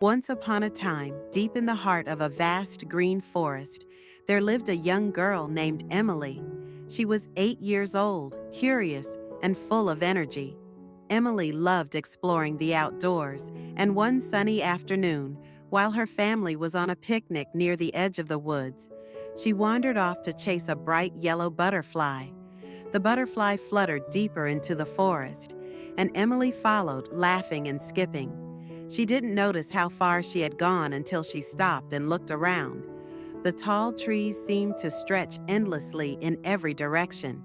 Once upon a time, deep in the heart of a vast green forest, there lived a young girl named Emily. She was 8 years old, curious, and full of energy. Emily loved exploring the outdoors, and one sunny afternoon, while her family was on a picnic near the edge of the woods, she wandered off to chase a bright yellow butterfly. The butterfly fluttered deeper into the forest, and Emily followed, laughing and skipping. She didn't notice how far she had gone until she stopped and looked around. The tall trees seemed to stretch endlessly in every direction.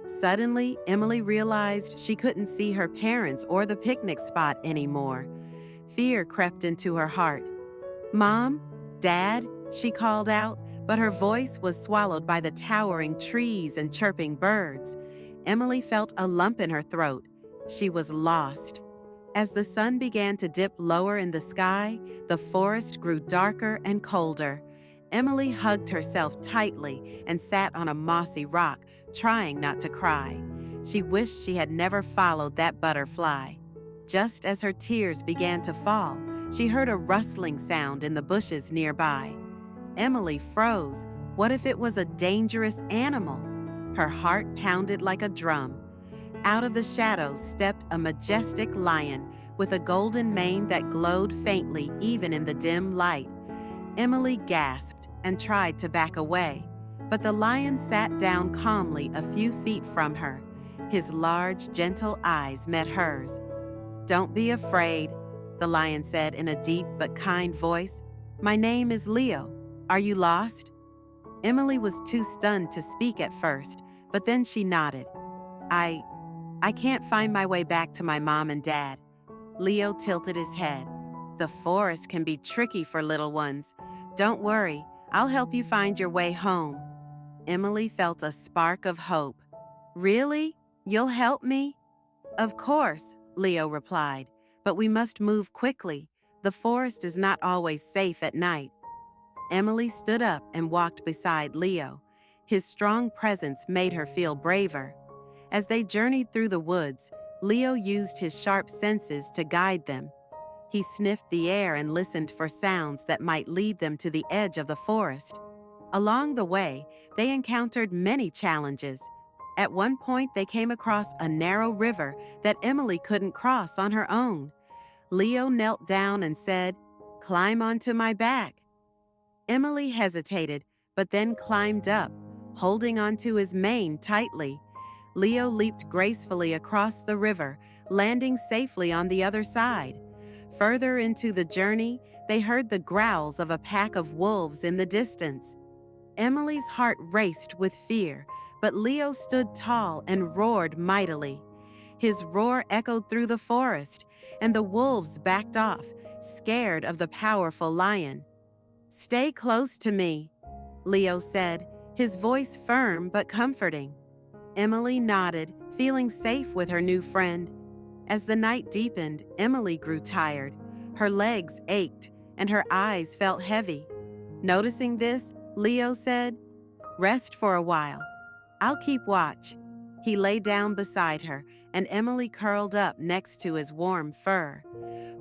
Suddenly, Emily realized she couldn't see her parents or the picnic spot anymore. Fear crept into her heart. "Mom? Dad?" she called out, but her voice was swallowed by the towering trees and chirping birds. Emily felt a lump in her throat. She was lost. As the sun began to dip lower in the sky, the forest grew darker and colder. Emily hugged herself tightly and sat on a mossy rock, trying not to cry. She wished she had never followed that butterfly. Just as her tears began to fall, she heard a rustling sound in the bushes nearby. Emily froze. What if it was a dangerous animal? Her heart pounded like a drum. Out of the shadows stepped a majestic lion with a golden mane that glowed faintly even in the dim light. Emily gasped and tried to back away, but the lion sat down calmly a few feet from her. His large, gentle eyes met hers. "Don't be afraid," the lion said in a deep but kind voice. "My name is Leo. Are you lost?" Emily was too stunned to speak at first, but then she nodded. I can't find my way back to my mom and dad." Leo tilted his head. "The forest can be tricky for little ones. Don't worry, I'll help you find your way home." Emily felt a spark of hope. "Really? You'll help me?" "Of course," Leo replied, "but we must move quickly. The forest is not always safe at night." Emily stood up and walked beside Leo. His strong presence made her feel braver. As they journeyed through the woods, Leo used his sharp senses to guide them. He sniffed the air and listened for sounds that might lead them to the edge of the forest. Along the way, they encountered many challenges. At one point, they came across a narrow river that Emily couldn't cross on her own. Leo knelt down and said, "Climb onto my back." Emily hesitated, but then climbed up, holding onto his mane tightly. Leo leaped gracefully across the river, landing safely on the other side. Further into the journey, they heard the growls of a pack of wolves in the distance. Emily's heart raced with fear, but Leo stood tall and roared mightily. His roar echoed through the forest, and the wolves backed off, scared of the powerful lion. "Stay close to me," Leo said, his voice firm but comforting. Emily nodded, feeling safe with her new friend. As the night deepened, Emily grew tired. Her legs ached, and her eyes felt heavy. Noticing this, Leo said, "Rest for a while. I'll keep watch." He lay down beside her, and Emily curled up next to his warm fur.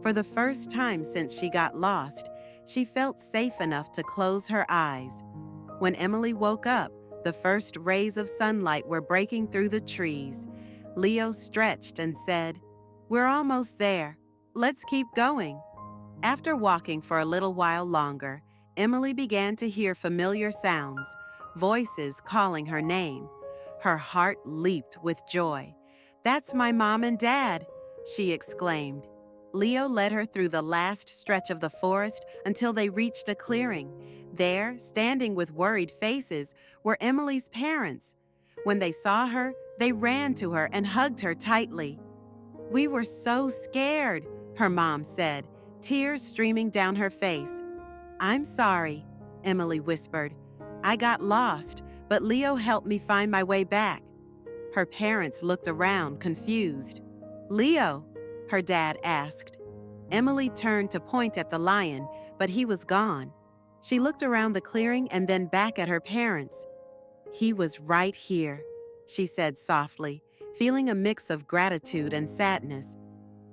For the first time since she got lost, she felt safe enough to close her eyes. When Emily woke up, the first rays of sunlight were breaking through the trees. Leo stretched and said, "We're almost there. Let's keep going." After walking for a little while longer, Emily began to hear familiar sounds, voices calling her name. Her heart leaped with joy. "That's my mom and dad," she exclaimed. Leo led her through the last stretch of the forest until they reached a clearing. There, standing with worried faces, were Emily's parents. When they saw her, they ran to her and hugged her tightly. "We were so scared," her mom said, tears streaming down her face. "I'm sorry," Emily whispered. "I got lost, but Leo helped me find my way back." Her parents looked around, confused. "Leo?" her dad asked. Emily turned to point at the lion, but he was gone. She looked around the clearing and then back at her parents. "He was right here," she said softly, feeling a mix of gratitude and sadness.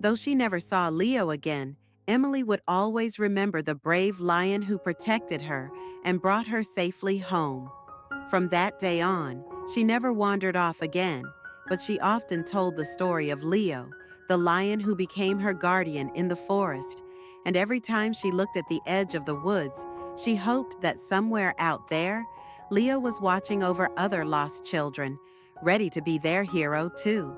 Though she never saw Leo again, Emily would always remember the brave lion who protected her and brought her safely home. From that day on, she never wandered off again, but she often told the story of Leo, the lion who became her guardian in the forest, and every time she looked at the edge of the woods, she hoped that somewhere out there, Leo was watching over other lost children, ready to be their hero too.